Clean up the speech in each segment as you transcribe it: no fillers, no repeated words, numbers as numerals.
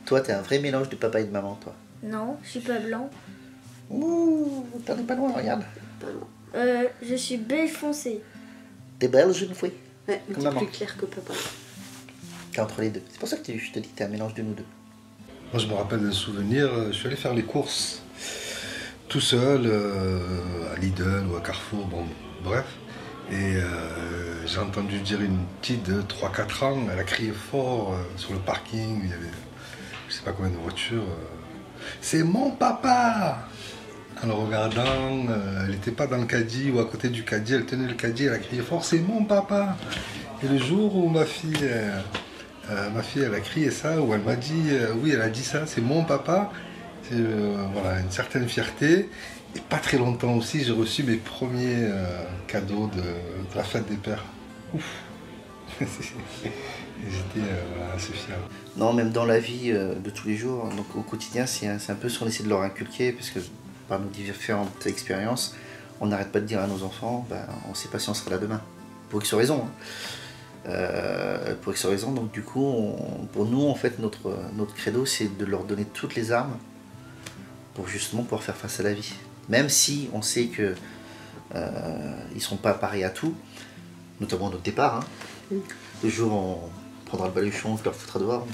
Toi, t'es un vrai mélange de papa et de maman, toi. Non, je suis pas blanc. Ouh, t'en es pas loin, regarde. Je suis beige foncé. T'es belge une fois. Ouais, mais Comme t'es maman. plus clair que papa. T'es entre les deux. C'est pour ça que je te dis que t'es un mélange de nous deux. Moi, je me rappelle d'un souvenir, je suis allé faire les courses tout seul à Lidl ou à Carrefour, bon, bref. Et j'ai entendu dire une petite de 3-4 ans, elle a crié fort sur le parking, il y avait je sais pas combien de voitures. C'est mon papa! En le regardant, elle n'était pas dans le caddie ou à côté du caddie, elle tenait le caddie, elle a crié fort, c'est mon papa! Et le jour où ma fille elle a crié ça, où elle m'a dit, oui, elle a dit ça, c'est mon papa. Voilà, une certaine fierté. Et pas très longtemps aussi, j'ai reçu mes premiers cadeaux de la fête des pères. Ouf. Et j'étais voilà, assez fier. Non, même dans la vie de tous les jours, donc au quotidien, c'est un peu ce qu'on essaie de leur inculquer, parce que par nos différentes expériences, on n'arrête pas de dire à nos enfants, on ne sait pas si on sera là demain. Pour X raison. Pour X raison, donc du coup, pour nous, en fait, notre credo, c'est de leur donner toutes les armes pour justement pouvoir faire face à la vie. Même si on sait que ils ne seront pas pareils à tout, notamment à notre départ. Hein. Le jour où on prendra le baluchon, on leur foutra dehors.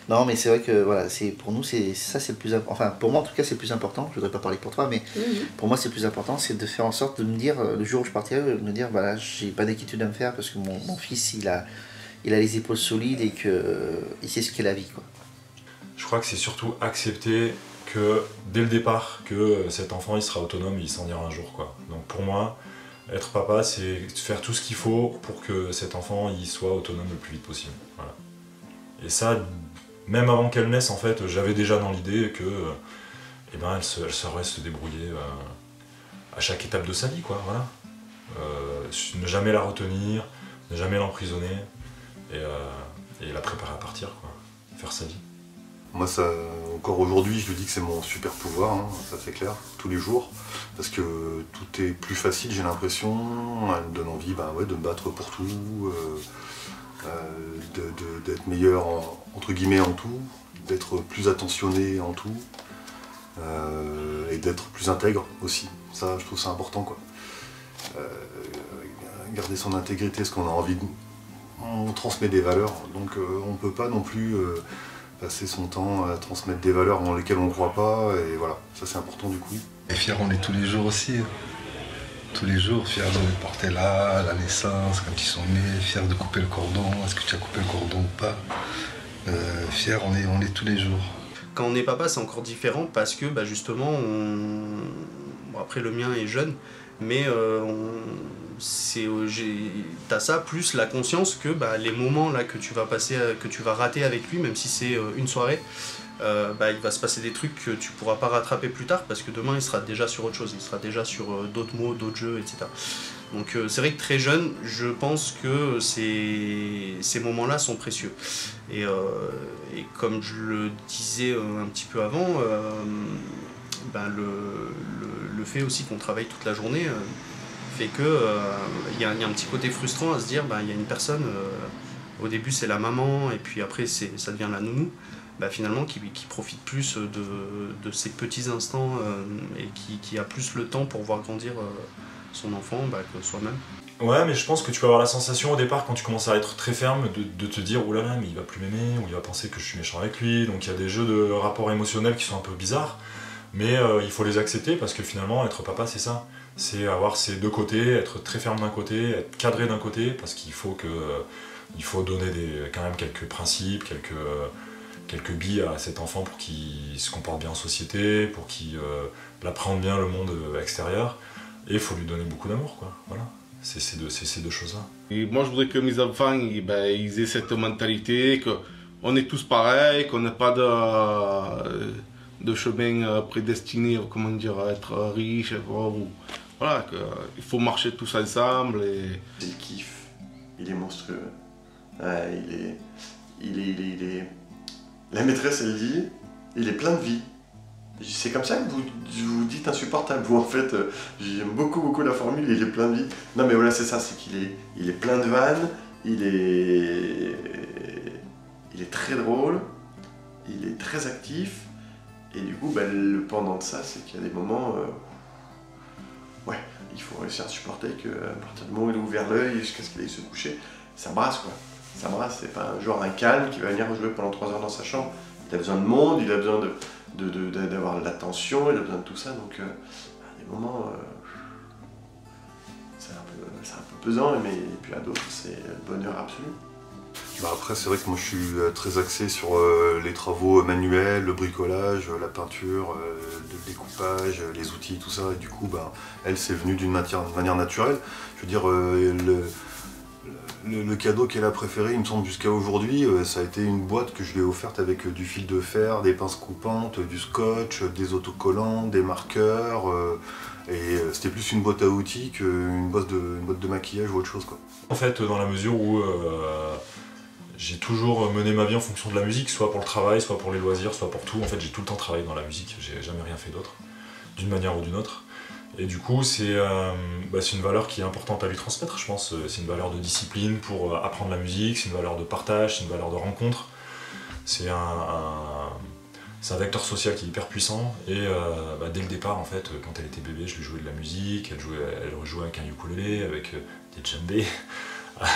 Non, mais c'est vrai que voilà, pour nous, c'est le plus important. Enfin, pour moi en tout cas, c'est le plus important. Je voudrais pas parler pour toi, mais pour moi, c'est le plus important, c'est de faire en sorte de me dire, le jour où je partirai, de me dire, voilà, j'ai pas d'inquiétude à me faire parce que mon fils, il a les épaules solides et qu'il sait ce qu'est la vie, quoi. Je crois que c'est surtout accepter que dès le départ, que cet enfant il sera autonome et il s'en ira un jour, quoi. Donc pour moi, être papa, c'est faire tout ce qu'il faut pour que cet enfant il soit autonome le plus vite possible. Voilà. Et ça, même avant qu'elle naisse, en fait, j'avais déjà dans l'idée que elle saurait se débrouiller à chaque étape de sa vie, quoi. Voilà. Ne jamais la retenir, ne jamais l'emprisonner et la préparer à partir, quoi. Faire sa vie. Moi, ça, encore aujourd'hui, je lui dis que c'est mon super pouvoir, hein, ça c'est clair, tous les jours, parce que tout est plus facile, j'ai l'impression, elle me donne envie ouais, de me battre pour tout, d'être meilleur, entre guillemets, en tout, d'être plus attentionné en tout, et d'être plus intègre aussi. Ça, je trouve ça important, quoi. Garder son intégrité, parce qu'on a envie de... On transmet des valeurs, donc on ne peut pas non plus... passer son temps à transmettre des valeurs dans lesquelles on ne croit pas, et voilà, ça c'est important du coup. Et fier on est tous les jours aussi, tous les jours, fier de les porter là, à la naissance, quand ils sont nés, fier de couper le cordon, est-ce que tu as coupé le cordon ou pas, fier on est tous les jours. Quand on est papa, c'est encore différent parce que justement, bon, après le mien est jeune, mais t'as ça plus la conscience que les moments là que tu vas passer, que tu vas rater avec lui, même si c'est une soirée, il va se passer des trucs que tu pourras pas rattraper plus tard parce que demain il sera déjà sur autre chose, il sera déjà sur d'autres mots, d'autres jeux, etc. Donc c'est vrai que très jeune, je pense que ces moments-là sont précieux. Et comme je le disais un petit peu avant, le fait aussi qu'on travaille toute la journée fait que y a un petit côté frustrant à se dire il y a une personne, au début c'est la maman et puis après ça devient la nounou, finalement qui profite plus de ces petits instants et qui a plus le temps pour voir grandir son enfant que soi-même. Ouais, mais je pense que tu peux avoir la sensation au départ quand tu commences à être très ferme de te dire oh là là mais il va plus m'aimer ou il va penser que je suis méchant avec lui, donc il y a des jeux de rapports émotionnels qui sont un peu bizarres, mais il faut les accepter parce que finalement être papa c'est ça, c'est avoir ces deux côtés, être très ferme d'un côté, être cadré d'un côté parce qu'il faut donner quand même quelques principes, quelques billes à cet enfant pour qu'il se comporte bien en société, pour qu'il appréhende bien le monde extérieur, et il faut lui donner beaucoup d'amour, quoi. Voilà. C'est ces deux choses-là. Et moi, je voudrais que mes enfants ils aient cette mentalité qu'on est tous pareils, qu'on n'a pas de chemin prédestiné comment dire, à être riche. Voilà, qu'il faut marcher tous ensemble. Il kiffe, il est monstrueux. Ouais, il est... La maîtresse, elle dit, il est plein de vie. C'est comme ça que vous dites insupportable. Vous, en fait, j'aime beaucoup la formule, il est plein de vie. Non, mais voilà, c'est ça, c'est qu'il est plein de vannes, il est très drôle, il est très actif, et du coup, le pendant de ça, c'est qu'il y a des moments, ouais, il faut réussir à supporter qu'à partir du moment où il a ouvert l'œil jusqu'à ce qu'il aille se coucher, ça brasse quoi. Ça brasse, c'est pas genre un calme qui va venir jouer pendant 3 heures dans sa chambre. Il a besoin de monde, il a besoin d'avoir de l'attention, il a besoin de tout ça, donc à des moments, c'est un peu pesant, mais et puis à d'autres, c'est le bonheur absolu. Après, c'est vrai que moi je suis très axé sur les travaux manuels, le bricolage, la peinture, le découpage, les outils, tout ça. Et du coup, elle, c'est venu d'une manière naturelle. Je veux dire, le cadeau qu'elle a préféré, il me semble, jusqu'à aujourd'hui, ça a été une boîte que je lui ai offerte avec du fil de fer, des pinces coupantes, du scotch, des autocollants, des marqueurs. Et c'était plus une boîte à outils qu'une boîte de maquillage ou autre chose, quoi. En fait, dans la mesure où j'ai toujours mené ma vie en fonction de la musique, soit pour le travail, soit pour les loisirs, soit pour tout. En fait, j'ai tout le temps travaillé dans la musique, j'ai jamais rien fait d'autre, d'une manière ou d'une autre. Et du coup, c'est une valeur qui est importante à lui transmettre, je pense. C'est une valeur de discipline pour apprendre la musique, c'est une valeur de partage, c'est une valeur de rencontre. C'est un vecteur social qui est hyper puissant. Et dès le départ, en fait, quand elle était bébé, je lui jouais de la musique, elle jouait avec un ukulélé, avec des djembés,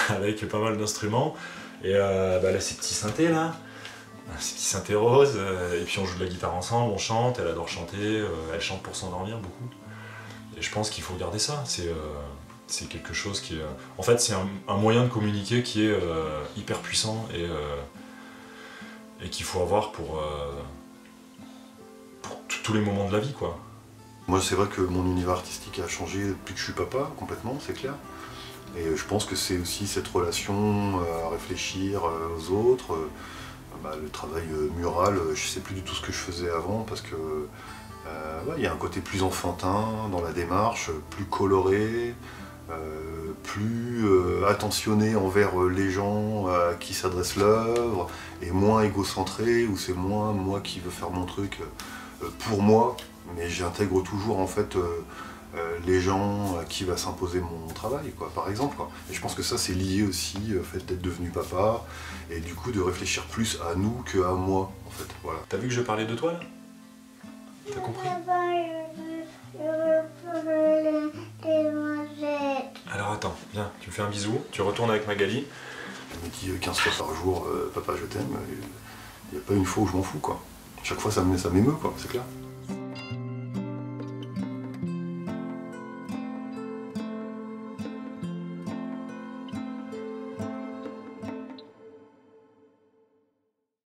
avec pas mal d'instruments. Et elle a ses petits synthés là, ses petits synthés roses, et puis on joue de la guitare ensemble, on chante, elle adore chanter, elle chante pour s'endormir beaucoup. Et je pense qu'il faut garder ça, c'est quelque chose qui est... En fait, c'est un moyen de communiquer qui est hyper puissant et qu'il faut avoir pour tous les moments de la vie, quoi. Moi, c'est vrai que mon univers artistique a changé depuis que je suis papa, complètement, c'est clair. Et je pense que c'est aussi cette relation à réfléchir aux autres. Le travail mural, je sais plus du tout ce que je faisais avant parce que il y a un côté plus enfantin dans la démarche, plus coloré, plus attentionné envers les gens à qui s'adresse l'œuvre, et moins égocentré, où c'est moins moi qui veux faire mon truc pour moi, mais j'intègre toujours en fait les gens à qui va s'imposer mon travail, quoi, par exemple, quoi. Et je pense que ça c'est lié aussi au fait d'être devenu papa, et du coup de réfléchir plus à nous qu'à moi, en fait, voilà. T'as vu que je parlais de toi là? T'as compris? Alors attends, viens, tu me fais un bisou, tu retournes avec Magali. Je me dis 15 fois par jour, papa je t'aime, il n'y a pas une fois où je m'en fous, quoi. Chaque fois ça m'émeut, quoi, c'est clair.